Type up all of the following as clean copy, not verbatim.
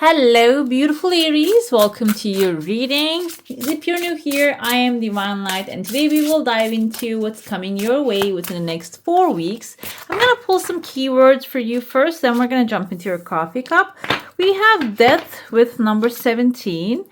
Hello, beautiful Aries. Welcome to your reading. If you're new here, I am Divine Light, and today we will dive into what's coming your way within the next 4 weeks. I'm going to pull some keywords for you first, then we're going to jump into your coffee cup. We have Death with number 17,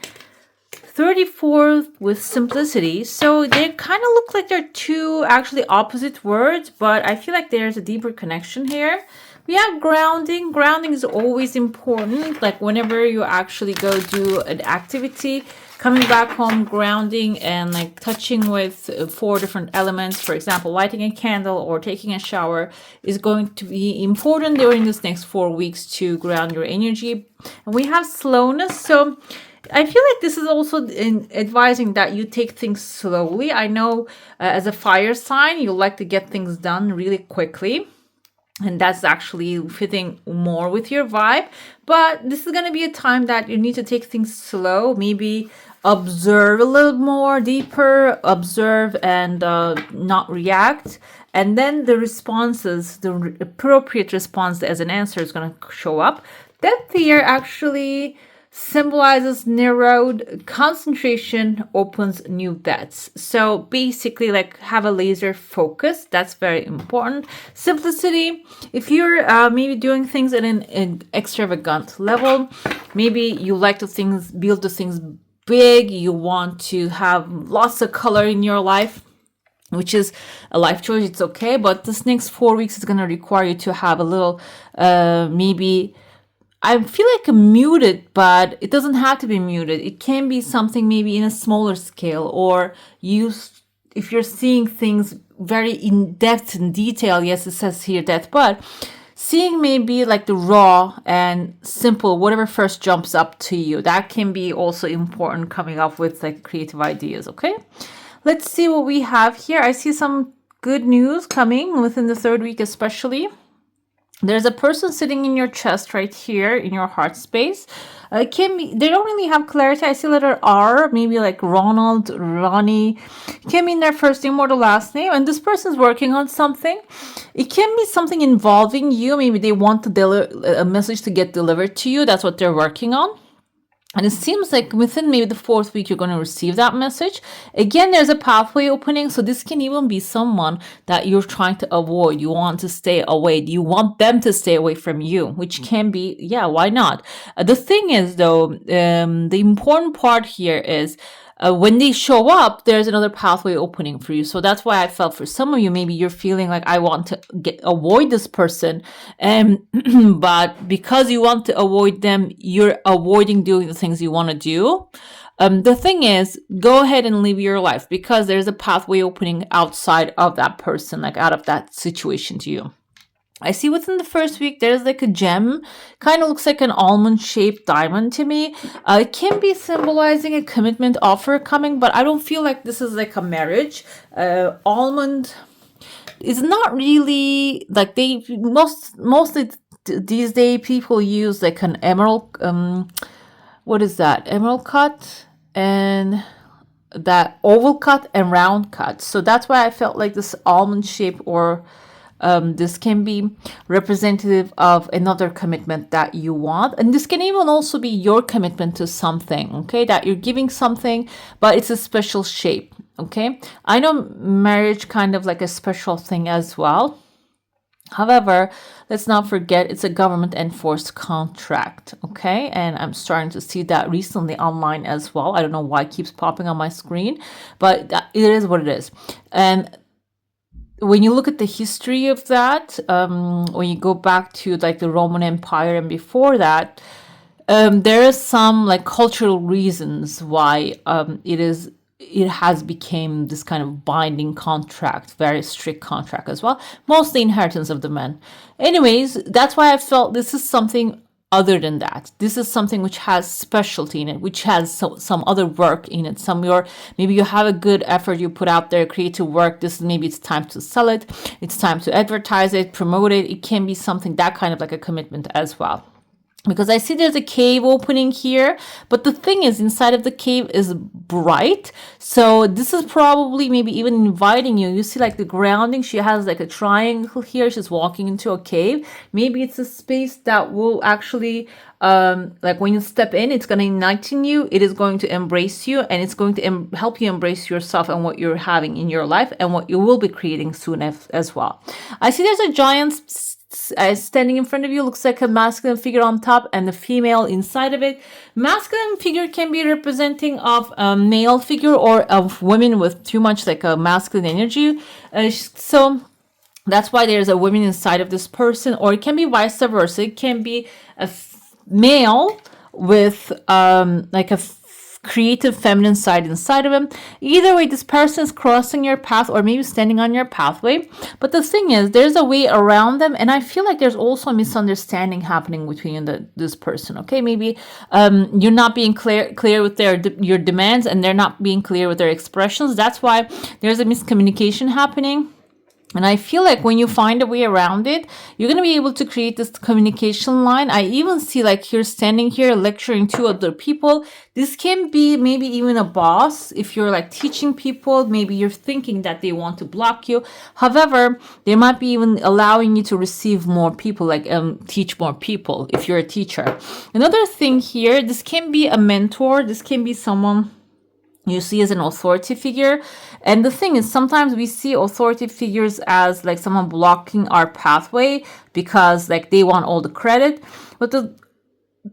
34 with Simplicity. So they kind of look like they're two actually opposite words, but I feel like there's a deeper connection here. We have grounding. Grounding is always important. Like whenever you actually go do an activity, coming back home, grounding and like touching with 4 different elements, for example, lighting a candle or taking a shower is going to be important during this next 4 weeks to ground your energy. And we have slowness. So I feel like this is also advising that you take things slowly. I know as a fire sign, you like to get things done really quickly. And that's actually fitting more with your vibe. But this is going to be a time that you need to take things slow. Maybe observe a little more deeper. Observe and not react. And then the responses, the appropriate response as an answer is going to show up. Death here actually symbolizes narrowed concentration, opens new depths. So basically, like, have a laser focus. That's very important. Simplicity, if you're maybe doing things at an extravagant level, maybe you like to build the things big, you want to have lots of color in your life, which is a life choice, it's okay. But this next 4 weeks is going to require you to have a little maybe I feel like muted, but it doesn't have to be muted. It can be something maybe in a smaller scale, or if you're seeing things very in depth and detail. Yes, it says here depth, but seeing maybe like the raw and simple, whatever first jumps up to you, that can be also important coming up with like creative ideas. Okay, let's see what we have here. I see some good news coming within the 3rd week, especially. There's a person sitting in your chest right here in your heart space. They don't really have clarity. I see letter R, maybe like Ronald, Ronnie. It can mean their first name or the last name. And this person's working on something. It can be something involving you. Maybe they want to a message to get delivered to you. That's what they're working on. And it seems like within maybe the 4th week, you're going to receive that message. Again, there's a pathway opening. So this can even be someone that you're trying to avoid. You want to stay away. You want them to stay away from you, which can be, yeah, why not? The thing is, though, the important part here is when they show up, there's another pathway opening for you. So that's why I felt for some of you, maybe you're feeling like I want to avoid this person. But because you want to avoid them, you're avoiding doing the things you want to do. The thing is, go ahead and live your life because there's a pathway opening outside of that person, like out of that situation to you. I see within the 1st week, there's like a gem, kind of looks like an almond-shaped diamond to me. It can be symbolizing a commitment offer coming, but I don't feel like this is like a marriage. Almond is not really like mostly these days people use like an emerald, what is that? Emerald cut and that oval cut and round cut. So that's why I felt like this almond shape or this can be representative of another commitment that you want. And this can even also be your commitment to something, okay? That you're giving something, but it's a special shape, okay? I know marriage kind of like a special thing as well. However, let's not forget it's a government enforced contract, okay? And I'm starting to see that recently online as well. I don't know why it keeps popping on my screen, but it is what it is. And when you look at the history of that, when you go back to like the Roman Empire and before that, there is some like cultural reasons why it has become this kind of binding contract, very strict contract as well, mostly inheritance of the men. Anyways, that's why I felt this is something other than that. This is something which has specialty in it, which has some other work in it. Maybe you have a good effort you put out there, creative work. Maybe it's time to sell it. It's time to advertise it, promote it. It can be something that kind of like a commitment as well. because I see there's a cave opening here, but the thing is inside of the cave is bright. So this is probably maybe even inviting you. You see like the grounding, she has like a triangle here. She's walking into a cave. Maybe it's a space that will actually, like when you step in, it's going to enlighten you. It is going to embrace you, and it's going to help you embrace yourself and what you're having in your life and what you will be creating soon as well. I see there's a giant standing in front of you. Looks like a masculine figure on top and the female inside of it. Masculine figure can be representing of a male figure or of women with too much like a masculine energy. So that's why there's a woman inside of this person, or it can be vice versa. It can be a male with like a creative feminine side inside of him. Either way, this person is crossing your path or maybe standing on your pathway. But the thing is, there's a way around them, and I feel like there's also a misunderstanding happening between this person. Okay, maybe you're not being clear with your demands, and they're not being clear with their expressions. That's why there's a miscommunication happening. And I feel like when you find a way around it, you're going to be able to create this communication line. I even see like you're standing here lecturing to other people. This can be maybe even a boss. If you're like teaching people, maybe you're thinking that they want to block you. However, they might be even allowing you to receive more people, like teach more people if you're a teacher. Another thing here, this can be a mentor. This can be someone you see as an authority figure. And the thing is, sometimes we see authority figures as like someone blocking our pathway because like they want all the credit, but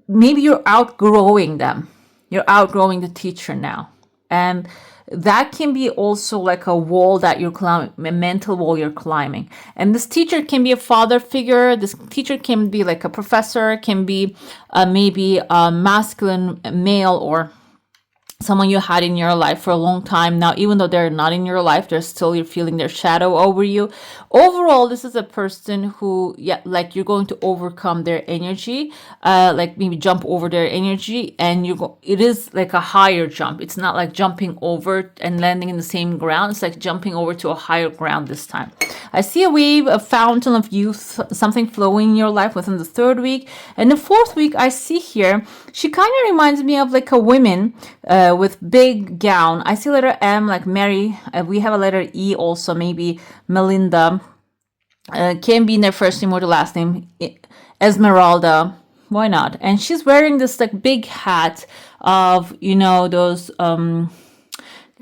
maybe you're outgrowing them. You're outgrowing the teacher now. And that can be also like a wall that you're climbing, a mental wall you're climbing. And this teacher can be a father figure. This teacher can be like a professor, can be maybe a masculine male, or someone you had in your life for a long time now. Even though they're not in your life, you're feeling their shadow over you. Overall, this is a person who, like you're going to overcome their energy, like maybe jump over their energy, and it is like a higher jump. It's not like jumping over and landing in the same ground. It's like jumping over to a higher ground this time. I see a wave, a fountain of youth, something flowing in your life within the 3rd week. And the 4th week, I see here, she kind of reminds me of like a woman with big gown. I see letter M, like Mary. We have a letter E also, maybe Melinda. Can be in their first name or the last name. Esmeralda. Why not? And she's wearing this like big hat of, those...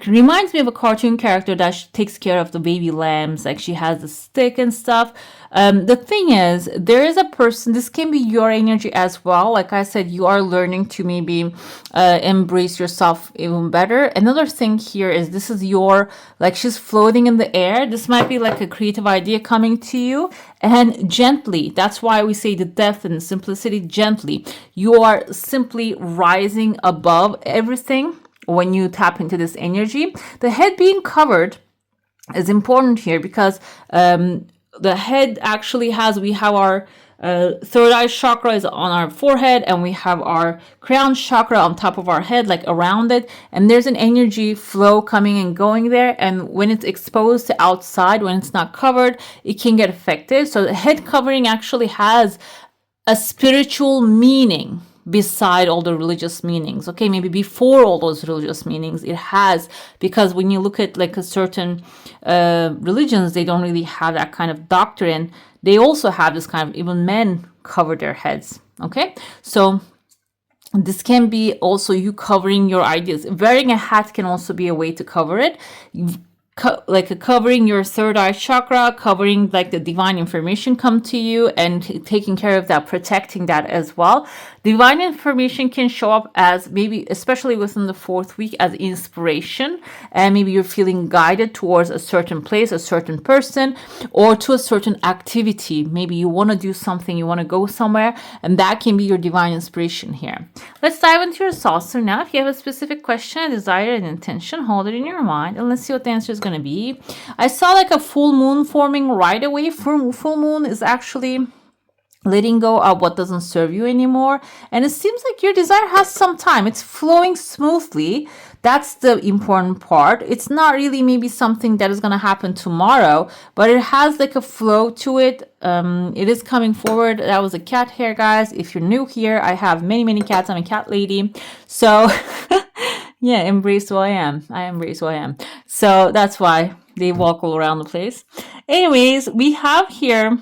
reminds me of a cartoon character that takes care of the baby lambs. Like she has the stick and stuff. The thing is, there is a person, this can be your energy as well. Like I said, you are learning to maybe embrace yourself even better. Another thing here is this is she's floating in the air. This might be like a creative idea coming to you, and gently. That's why we say the depth and the simplicity, gently. You are simply rising above everything. When you tap into this energy, the head being covered is important here because the head actually we have our third eye chakra is on our forehead, and we have our crown chakra on top of our head, like around it. And there's an energy flow coming and going there. And when it's exposed to outside, when it's not covered, it can get affected. So the head covering actually has a spiritual meaning beside all the religious meanings. Okay, maybe before all those religious meanings, it has, because when you look at like a certain religions, they don't really have that kind of doctrine. They also have this kind of, even men cover their heads. Okay, so this can be also you covering your ideas. Wearing a hat can also be a way to cover it. Covering your third eye chakra, covering like the divine information come to you and taking care of that, protecting that as well. Divine information can show up as maybe, especially within the 4th week, as inspiration. And maybe you're feeling guided towards a certain place, a certain person, or to a certain activity. Maybe you want to do something, you want to go somewhere, and that can be your divine inspiration here. Let's dive into your saucer now. If you have a specific question, a desire, an intention, hold it in your mind, and let's see what the answer is going to be. I saw like a full moon forming right away. Full moon is actually letting go of what doesn't serve you anymore. And it seems like your desire has some time. It's flowing smoothly. That's the important part. It's not really maybe something that is going to happen tomorrow, but it has like a flow to it. It is coming forward. That was a cat hair, guys. If you're new here, I have many cats. I'm a cat lady. So yeah, embrace who I am. I embrace who I am. So that's why they walk all around the place. Anyways, we have here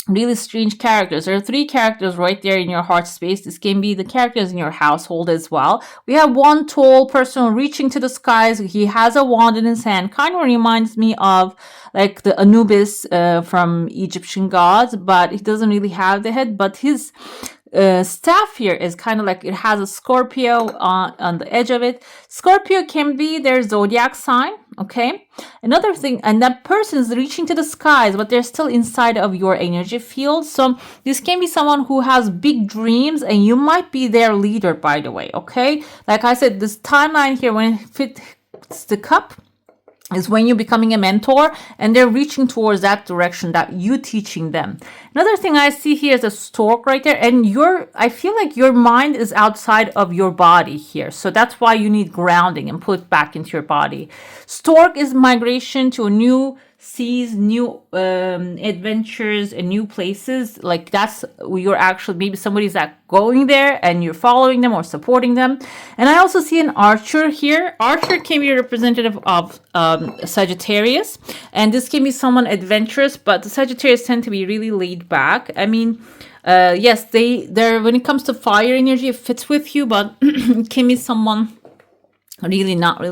really strange characters. There are 3 characters right there in your heart space. This can be the characters in your household as well. We have one tall person reaching to the skies. He has a wand in his hand. Kind of reminds me of like the Anubis from Egyptian gods, but he doesn't really have the head. But his staff here is kind of like it has a Scorpio on the edge of it. Scorpio can be their zodiac sign. Okay, another thing, and that person is reaching to the skies, but they're still inside of your energy field. So this can be someone who has big dreams, and you might be their leader, by the way. Okay, like I said, this timeline here, when it fits the cup, is when you're becoming a mentor and they're reaching towards that direction that you teaching them. Another thing I see here is a stork right there, and I feel like your mind is outside of your body here. So that's why you need grounding and put it back into your body. Stork is migration to a new seas, new adventures and new places. Like that's you're actually, maybe somebody's like going there and you're following them or supporting them. And I also see an archer here. Archer can be a representative of Sagittarius, and this can be someone adventurous, but the Sagittarius tend to be really laid back. I mean, yes, they're when it comes to fire energy, it fits with you, but it can be someone really not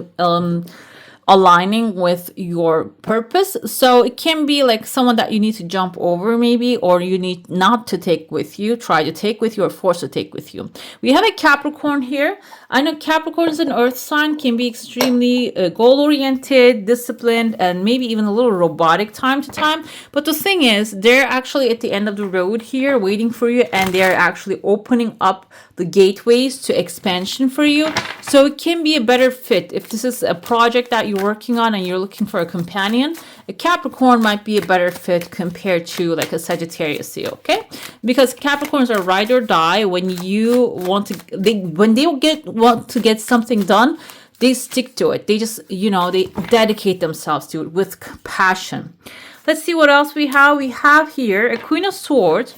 aligning with your purpose. So it can be like someone that you need to jump over maybe, or you need not to take with you, try to take with you, or force to take with you. We have a Capricorn here. I know Capricorn is an earth sign, can be extremely goal-oriented, disciplined, and maybe even a little robotic time to time. But the thing is, they're actually at the end of the road here waiting for you, and they're actually opening up the gateways to expansion for you. So it can be a better fit. If this is a project that you're working on and you're looking for a companion, a Capricorn might be a better fit compared to like a Sagittarius here, okay? Because Capricorns are ride or die. When you want to want to get something done, they stick to it. They just, they dedicate themselves to it with passion. Let's see what else we have. We have here a Queen of Swords.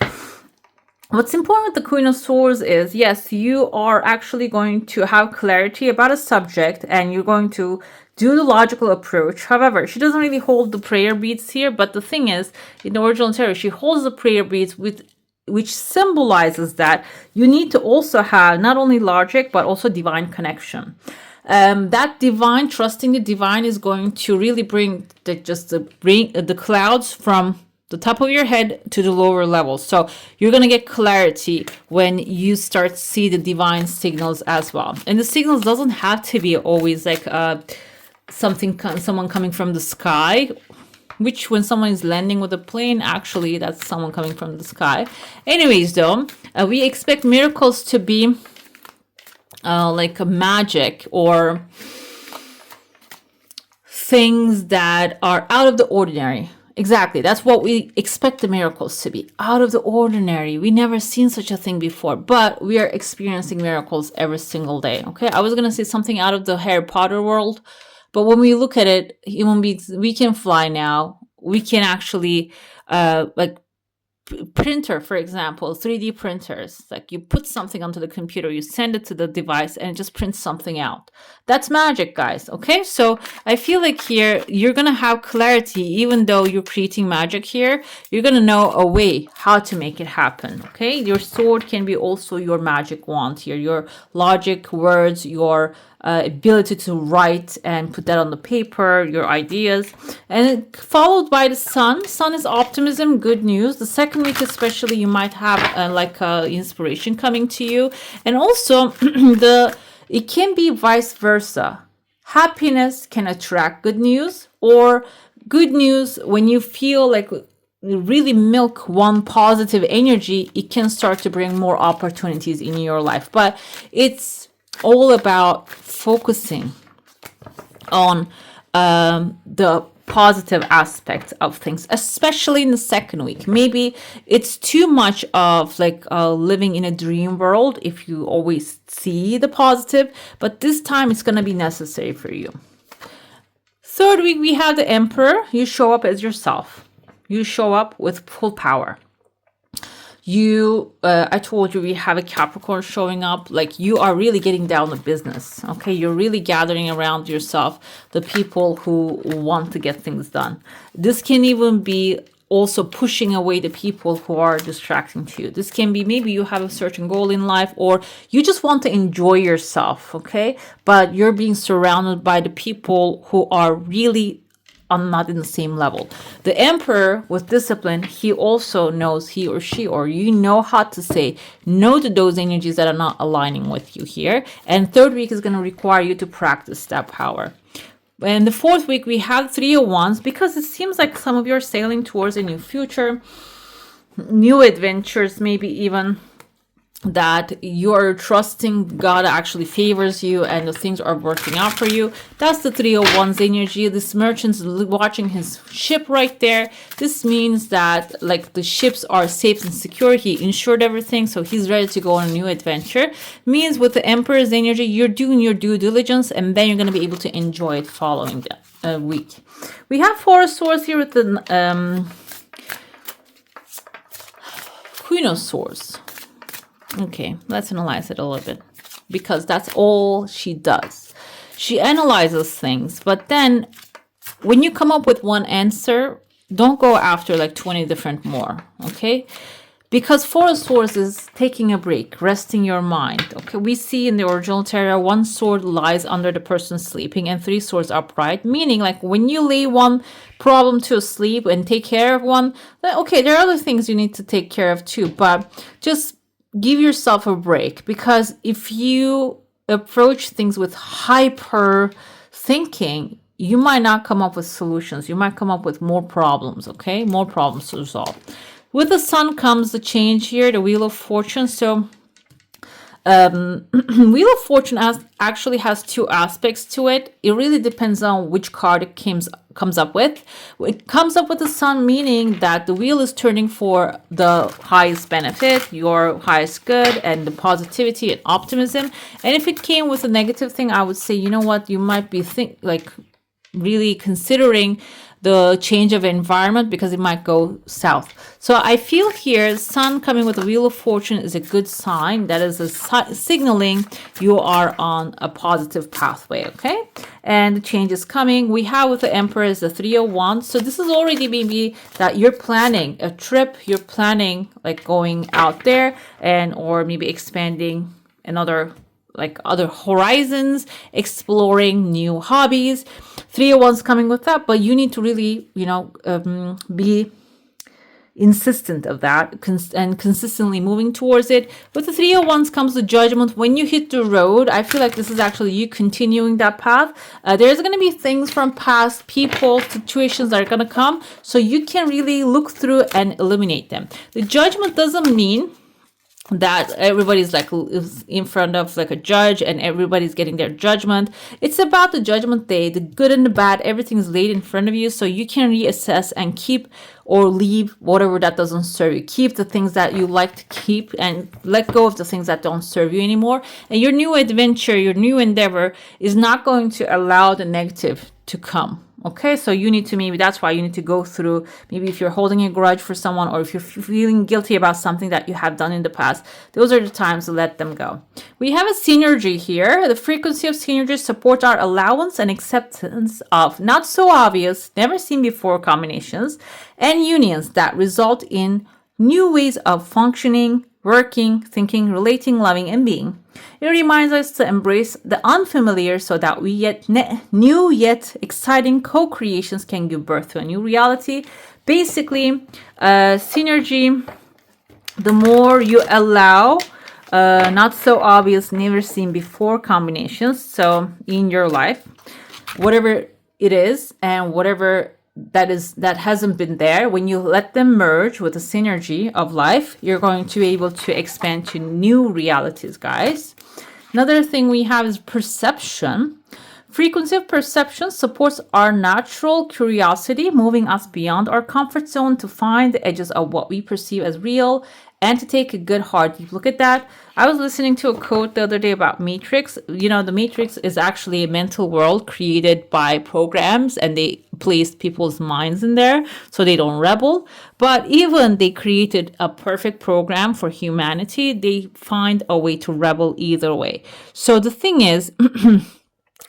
What's important with the Queen of Swords is, yes, you are actually going to have clarity about a subject and you're going to do the logical approach. However, she doesn't really hold the prayer beads here, but the thing is, in the original tarot, she holds the prayer beads which symbolizes that you need to also have not only logic, but also divine connection. That divine, trusting the divine, is going to really bring the clouds from the top of your head to the lower levels. So you're going to get clarity when you start to see the divine signals as well. And the signals doesn't have to be always like someone coming from the sky, which when someone is landing with a plane, actually that's someone coming from the sky. Anyways, though, we expect miracles to be like a magic or things that are out of the ordinary. Exactly. That's what we expect the miracles to be. Out of the ordinary. We never seen such a thing before, but we are experiencing miracles every single day. Okay. I was going to say something out of the Harry Potter world, but when we look at it, human beings, we can fly now. We can actually, like printer, for example, 3D printers, like you put something onto the computer, you send it to the device and it just prints something out. That's magic, guys. Okay, so I feel like here you're gonna have clarity. Even though you're creating magic here, you're gonna know a way how to make it happen. Okay, your sword can be also your magic wand here, your logic, words, your ability to write and put that on the paper, your ideas. And followed by the sun. Sun is optimism, good news. The second week especially, you might have inspiration coming to you. And also it can be vice versa. Happiness can attract good news, or good news when you feel like really milk one positive energy, it can start to bring more opportunities in your life. But it's all about focusing on the positive aspects of things, especially in the second week. Maybe it's too much of like living in a dream world if you always see the positive, but this time it's going to be necessary for you. Third week, we have the Emperor. You show up as yourself. You show up with full power. I told you we have a Capricorn showing up, like you are really getting down to business. Okay, you're really gathering around yourself the people who want to get things done. This can even be also pushing away the people who are distracting to you. This can be maybe you have a certain goal in life, or you just want to enjoy yourself, okay? But you're being surrounded by the people who are really not in the same level. The Emperor with discipline, he also knows, he or she, or you know how to say no to those energies that are not aligning with you here. And third week is going to require you to practice that power. And the fourth week, we have Three of Wands, because it seems like some of you are sailing towards a new future, new adventures, maybe even that you're trusting God actually favors you and the things are working out for you. That's the Three of Wands energy. This merchant's watching his ship right there. This means that like the ships are safe and secure. He insured everything, so he's ready to go on a new adventure. Means with the Emperor's energy, you're doing your due diligence, and then you're going to be able to enjoy it following the week. We have Four of Swords here with the Queen of Swords. Okay, let's analyze it a little bit, because that's all she does. She analyzes things, but then when you come up with one answer, don't go after like 20 different more, okay? Because Four of Swords is taking a break, resting your mind. Okay, we see in the original tarot, one sword lies under the person sleeping and three swords upright, meaning like when you lay one problem to sleep and take care of one, then, okay, there are other things you need to take care of too, but just give yourself a break, because if you approach things with hyper thinking, you might not come up with solutions. You might come up with more problems, okay? More problems to resolve. With the Sun comes the change here, the Wheel of Fortune. So Wheel of Fortune actually has two aspects to it. It really depends on which card it comes up with. It comes up with the Sun, meaning that the wheel is turning for the highest benefit, your highest good, and the positivity and optimism. And if it came with a negative thing, I would say, you know what, you might be really considering the change of environment, because it might go south. So I feel here Sun coming with the Wheel of Fortune is a good sign. That is a signaling you are on a positive pathway, okay? And the change is coming. We have with the Emperor is the Three of Wands. So this is already maybe that you're planning a trip, you're planning like going out there, and or maybe expanding another other horizons, exploring new hobbies. Three of Wands coming with that, but you need to really, be insistent of that and consistently moving towards it. With the Three of Wands comes the Judgment. When you hit the road, I feel like this is actually you continuing that path. There's going to be things from past people, situations that are going to come, so you can really look through and eliminate them. The Judgment doesn't mean that everybody's like in front of like a judge and everybody's getting their judgment. It's about the judgment day, the good and the bad, everything is laid in front of you, so you can reassess and keep or leave whatever that doesn't serve you. Keep the things that you like to keep and let go of the things that don't serve you anymore. And your new adventure, your new endeavor is not going to allow the negative to come. Okay, so you need to, maybe that's why you need to go through, maybe if you're holding a grudge for someone, or if you're feeling guilty about something that you have done in the past, those are the times to let them go. We have a synergy here. The frequency of synergy supports our allowance and acceptance of not so obvious, never seen before combinations and unions that result in new ways of functioning, working, thinking, relating, loving, and being. It reminds us to embrace the unfamiliar so that we new yet exciting co-creations can give birth to a new reality. Basically, synergy, the more you allow not so obvious, never seen before combinations, so in your life, whatever it is and whatever that hasn't been there, when you let them merge with the synergy of life, you're going to be able to expand to new realities, guys. Another thing we have is perception. Frequency of perception supports our natural curiosity, moving us beyond our comfort zone to find the edges of what we perceive as real and to take a good hard deep look at that. I was listening to a quote the other day about Matrix. You know, the Matrix is actually a mental world created by programs, and they placed people's minds in there so they don't rebel. But even they created a perfect program for humanity, they find a way to rebel either way. So the thing is,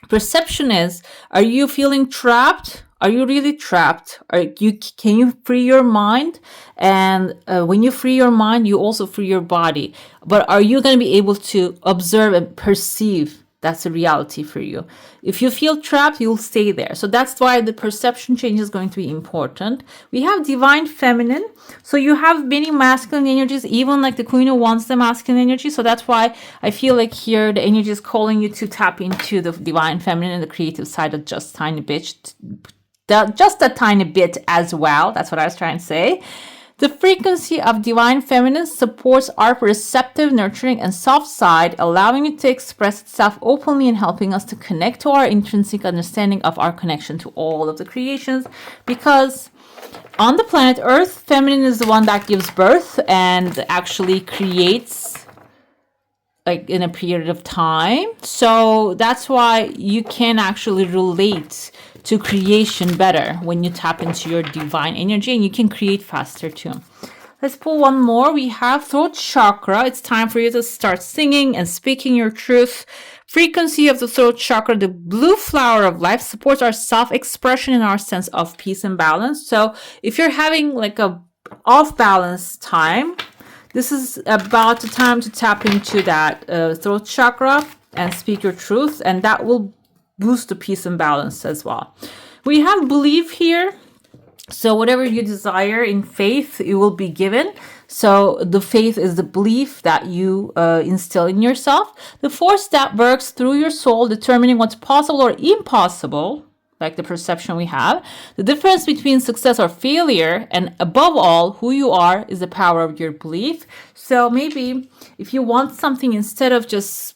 perception is, are you feeling trapped? Are you really trapped? Can you free your mind? And when you free your mind, you also free your body. But are you going to be able to observe and perceive? That's a reality for you. If you feel trapped, you'll stay there. So that's why the perception change is going to be important. We have divine feminine. So you have many masculine energies, even like the Queen who wants the masculine energy. So that's why I feel like here the energy is calling you to tap into the divine feminine and the creative side of just a tiny bit as well. That's what I was trying to say. The frequency of divine feminine supports our receptive, nurturing, and soft side, allowing it to express itself openly and helping us to connect to our intrinsic understanding of our connection to all of the creations. Because on the planet Earth, feminine is the one that gives birth and actually creates like in a period of time. So that's why you can actually relate to creation better when you tap into your divine energy, and you can create faster too. Let's pull one more. We have throat chakra. It's time for you to start singing and speaking your truth. Frequency of the throat chakra, the blue flower of life, supports our self-expression and our sense of peace and balance. So if you're having like a off-balance time, this is about the time to tap into that throat chakra and speak your truth, and that will boost the peace and balance as well. We have belief here. So whatever you desire in faith, it will be given. So the faith is the belief that you instill in yourself. The force that works through your soul, determining what's possible or impossible, like the perception we have. The difference between success or failure, and above all, who you are, is the power of your belief. So maybe if you want something, instead of just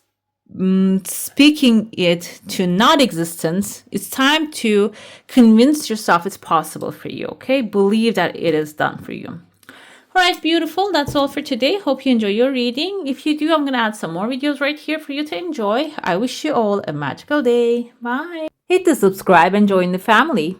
speaking it to non-existence, it's time to convince yourself it's possible for you. Okay, believe that it is done for you. All right, beautiful. That's all for today. Hope you enjoy your reading. If you do, I'm going to add some more videos right here for you to enjoy. I wish you all a magical day. Bye. Hit the subscribe and join the family.